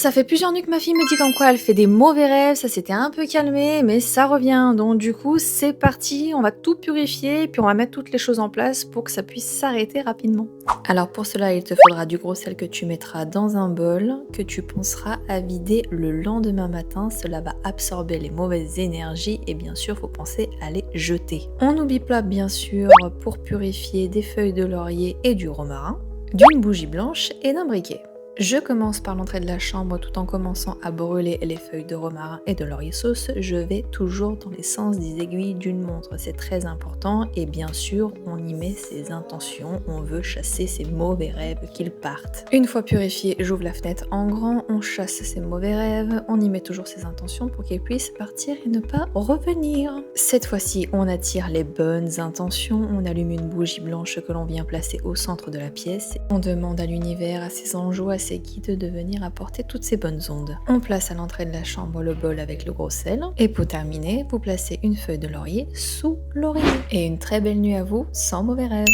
ça fait plusieurs nuits que ma fille me dit comme quoi elle fait des mauvais rêves, ça s'était un peu calmé, mais ça revient. Donc du coup, c'est parti, on va tout purifier, puis on va mettre toutes les choses en place pour que ça puisse s'arrêter rapidement. Alors pour cela, il te faudra du gros sel que tu mettras dans un bol, que tu penseras à vider le lendemain matin. Cela va absorber les mauvaises énergies et bien sûr, faut penser à les jeter. On n'oublie pas bien sûr pour purifier des feuilles de laurier et du romarin, d'une bougie blanche et d'un briquet. Je commence par l'entrée de la chambre tout en commençant à brûler les feuilles de romarin et de laurier sauce. Je vais toujours dans les sens des aiguilles d'une montre, c'est très important et bien sûr on y met ses intentions, on veut chasser ces mauvais rêves qu'ils partent. Une fois purifié, j'ouvre la fenêtre en grand, on chasse ces mauvais rêves, on y met toujours ses intentions pour qu'ils puissent partir et ne pas revenir. Cette fois-ci, on attire les bonnes intentions, on allume une bougie blanche que l'on vient placer au centre de la pièce, on demande à l'univers, à ses anges, à ses guides de venir apporter toutes ces bonnes ondes. On place à l'entrée de la chambre le bol avec le gros sel et pour terminer, vous placez une feuille de laurier sous l'oreiller. Et une très belle nuit à vous, sans mauvais rêves.